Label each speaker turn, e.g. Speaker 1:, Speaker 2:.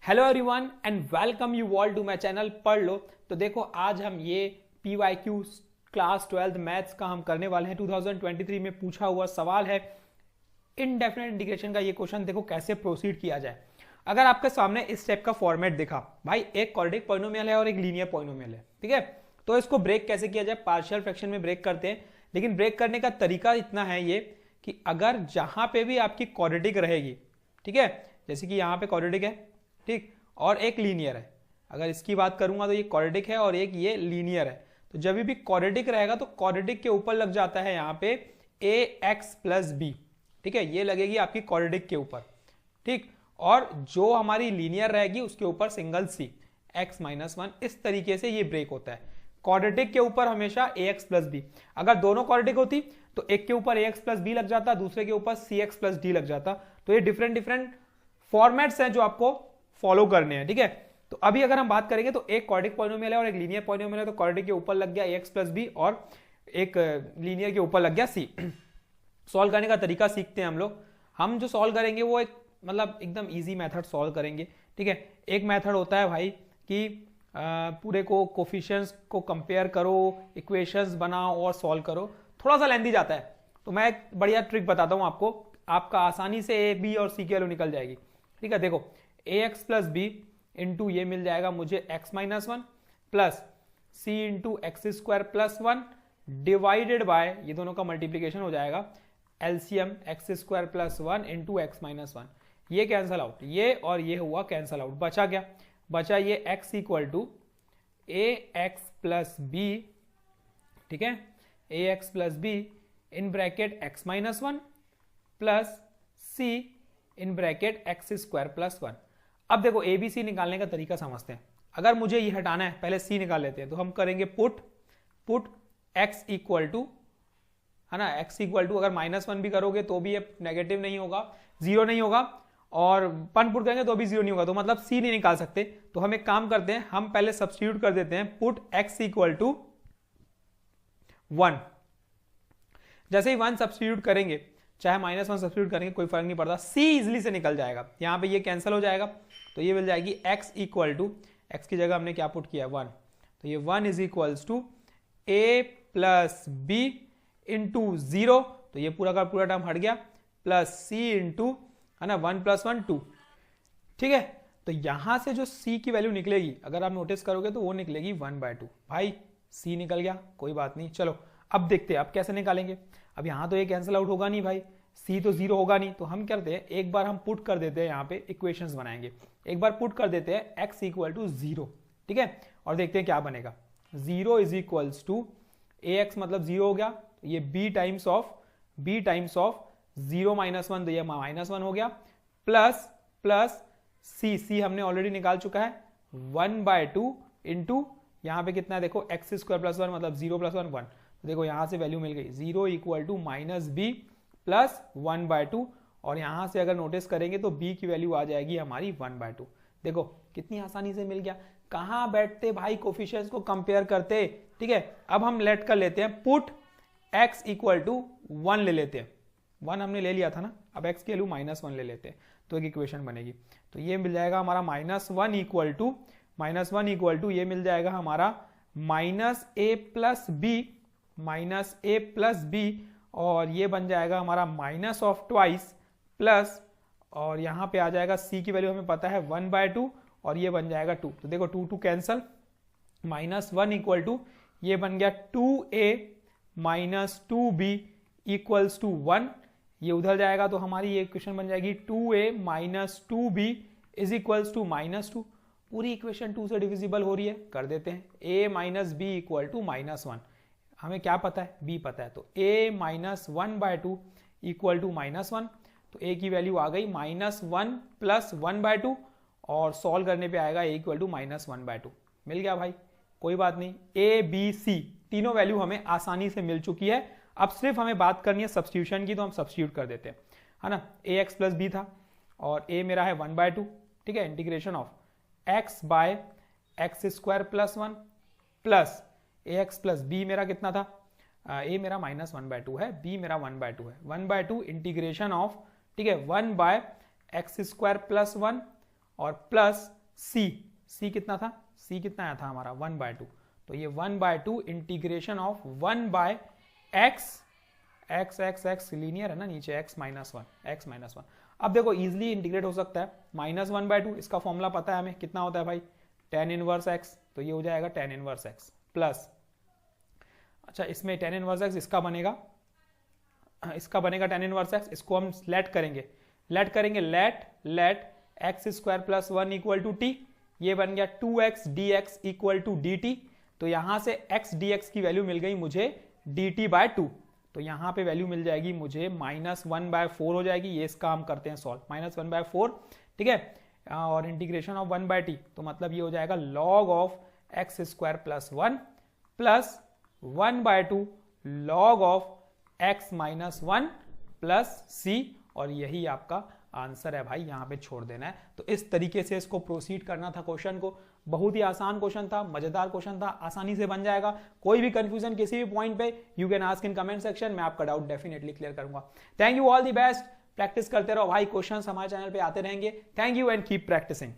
Speaker 1: Hello everyone and welcome you all to my channel पढ़ लो। तो देखो आज हम ये PYQ क्लास 12 मैथ्स का हम करने वाले हैं। 2023 में पूछा हुआ सवाल है इनडेफिनेट इंटीग्रेशन का। ये क्वेश्चन देखो कैसे प्रोसीड किया जाए। अगर आपके सामने इस टाइप का फॉर्मेट दिखा, भाई एक क्वाड्रेटिक पॉलिनोमियल है और एक लीनियर पॉलिनोमियल है, ठीक है, तो इसको ब्रेक कैसे किया जाए? पार्शियल फ्रैक्शन में ब्रेक करते हैं, लेकिन ब्रेक करने का तरीका इतना है ये कि अगर जहां पे भी आपकी क्वाड्रेटिक रहेगी, ठीक है, जैसे कि यहाँ पे क्वाड्रेटिक है, ठीक, और एक लीनियर है। अगर इसकी बात करूंगा तो ये क्वाड्रेटिक है और एक ये लीनियर है। तो जब भी क्वाड्रेटिक रहेगा तो क्वाड्रेटिक के ऊपर लग जाता है यहाँ पे ax प्लस बी, ठीक है, ये लगेगी आपकी क्वाड्रेटिक के ऊपर, ठीक। और जो हमारी लीनियर रहेगी उसके ऊपर single C x minus one. इस तरीके से ये ब्रेक होता है। क्वाड्रेटिक के ऊपर हमेशा ax प्लस बी। अगर दोनों क्वाड्रेटिक होती तो एक के ऊपर ax प्लस बी लग जाता, दूसरे के ऊपर cx प्लस डी लग जाता। तो ये डिफरेंट फॉर्मेट्स हैं जो आपको फॉलो करने हैं, ठीक है। तो अभी अगर हम बात करेंगे तो एक क्वाड्रेटिक पॉलिनोमियल है और एक लीनियर पॉलिनोमियल है, तो क्वाड्रेटिक के ऊपर लग गया ax प्लस बी और एक लीनियर के ऊपर लग गया c। सॉल्व करने का तरीका सीखते हैं हम लोग। हम जो सॉल्व करेंगे वो एक मतलब एकदम इजी मेथड सॉल्व करेंगे, ठीक है। एक मेथड होता है भाई कि पूरे को कोफिशिएंट्स को कंपेयर करो, इक्वेशंस बनाओ और सॉल्व करो। थोड़ा सा लेंथी जाता है, तो मैं एक बढ़िया ट्रिक बताता हूं आपको, आपका आसानी से a b और c की वैल्यू निकल जाएगी, ठीक है। देखो ax प्लस बी इंटू ये मिल जाएगा मुझे x minus one plus c into x square plus one divided by, ये दोनों का मल्टीप्लीकेशन हो जाएगा, LCM x square plus one into x minus one. ये कैंसल आउट, ये और ये हुआ कैंसल आउट। बचा क्या? बचा ये x equal to A X plus B, ठीक है, A X plus B in bracket x minus one plus c in bracket X square plus one. अब देखो ABC निकालने का तरीका समझते हैं। अगर मुझे ये हटाना है, पहले c निकाल लेते हैं, तो हम करेंगे पुट x इक्वल टू, है ना, x इक्वल टू, अगर माइनस वन भी करोगे तो भी ये नेगेटिव नहीं होगा, जीरो नहीं होगा, और पन पुट करेंगे तो भी जीरो नहीं होगा, तो मतलब c नहीं निकाल सकते। तो हम एक काम करते हैं, हम पहले सब्स्टिट्यूट कर देते हैं, put x equal to one. जैसे ही वन सब्स्टिट्यूट करेंगे, चाहे माइनस वन सब्स्टिट्यूट करेंगे, कोई फर्क नहीं पड़ता, c इजिली से निकल जाएगा। यहाँ पे ये कैंसिल हो जाएगा, तो ये मिल जाएगी x इक्वल टू, x की जगह हमने क्या पुट किया? वन। तो ये one is equals to a plus B into zero, तो ये पूरा का पूरा टर्म हट गया, प्लस c इंटू, है ना, वन प्लस वन टू, ठीक है। तो यहां से जो c की वैल्यू निकलेगी, अगर आप नोटिस करोगे तो वो निकलेगी वन बाय टू। भाई c निकल गया, कोई बात नहीं। चलो अब देखते हैं अब कैसे निकालेंगे। अब यहाँ तो ये कैंसिल आउट होगा नहीं भाई, c तो जीरो होगा नहीं, तो हम करते हैं, एक बार हम पुट कर देते हैं, यहाँ पे इक्वेशंस बनाएंगे। एक बार पुट कर देते हैं x इक्वल टू जीरो, ठीक है, और देखते हैं क्या बनेगा। Zero is equals to ax मतलब जीरो हो गया, तो ये b times of zero minus one, तो ये माइनस वन हो गया, प्लस c हमने ऑलरेडी निकाल चुका है, वन बाय टू इंटू यहाँ पे कितना है देखो, एक्स स्क्वायर प्लस वन मतलब जीरो प्लस वन वन। तो देखो यहाँ से वैल्यू मिल गई, zero equal to minus B plus one by two, और यहाँ से अगर नोटिस करेंगे तो b की वैल्यू आ जाएगी हमारी वन बाय टू। देखो कितनी आसानी से मिल गया। कहाँ बैठते भाई कोफिशिएंट्स को कंपेयर करते, ठीक है। अब हम लेट कर लेते हैं, put x equal to one ले लेते हैं, वन हमने ले लिया था ना, अब x की वैल्यू माइनस वन ले लेते हैं, तो एक इक्वेशन बनेगी। तो ये मिल जाएगा हमारा माइनस वन इक्वल टू ये मिल जाएगा हमारा माइनस ए प्लस बी, और ये बन जाएगा हमारा माइनस ऑफ ट्वाइस प्लस, और यहाँ पे आ जाएगा c की वैल्यू हमें पता है वन बाय टू, और ये बन जाएगा टू। तो देखो two two cancel, minus one equal to ये बन गया 2a minus 2b equals to one, ये उधर जाएगा तो हमारी ये इक्वेशन बन जाएगी 2a minus 2b is equals to minus two. पूरी इक्वेशन 2 से डिविजिबल हो रही है, कर देते हैं, a minus B equal to minus one. हमें क्या पता है? b पता है, तो a minus one by two equal to minus one. तो a की वैल्यू आ गई minus one plus one by two, और सॉल्व करने पे आएगा a equal to minus one by two. मिल गया भाई, कोई बात नहीं। a b c तीनों वैल्यू हमें आसानी से मिल चुकी है। अब सिर्फ हमें बात करनी है सब्स्टिट्यूशन की, तो हम सब्स्टिट्यूट कर देते हैं, है ना। ax प्लस बी था और a मेरा है वन बाय टू, ठीक है, integration of x by X square plus one plus ax plus B मेरा कितना था, a मेरा माइनस वन बाय टू है, b मेरा वन बाय टू है, one by two integration of, ठीक है, one by X square plus one और प्लस सी कितना था, सी कितना आया था हमारा 1/2, तो ये 1/2 integration of 1/x, x linear है ना नीचे, x -1। अब देखो इजिली इंटीग्रेट हो सकता है, -1/2 इसका फॉर्मूला पता है हमें कितना होता है भाई, tan इनवर्स x, तो ये हो जाएगा tan इनवर्स x प्लस, अच्छा इसमें tan इनवर्स x इसका बनेगा tan इनवर्स x, इसको हम लेट करेंगे लेट x² + 1 = t, ये बन गया 2x dx = dt, तो यहां से x dx की वैल्यू मिल गई मुझे dt/2, तो यहां पे वैल्यू मिल जाएगी मुझे -1/4 हो जाएगी, ये इसका हम करते हैं सॉल्व, -1/4, ठीक है, और इंटीग्रेशन ऑफ 1/t, तो मतलब ये हो जाएगा log of x² + 1 plus 1/2 log of x - 1 plus c, और यही आपका आंसर है भाई, यहां पे छोड़ देना है। तो इस तरीके से इसको प्रोसीड करना था क्वेश्चन को, बहुत ही आसान क्वेश्चन था, मजेदार क्वेश्चन था, आसानी से बन जाएगा। कोई भी कंफ्यूजन किसी भी पॉइंट पे you can ask in comment section, मैं आपका डाउट डेफिनेटली क्लियर करूंगा। Thank you, all the best, practice करते रहो भाई, क्वेश्चंस हमारे चैनल पे आते रहेंगे। Thank you and keep practising.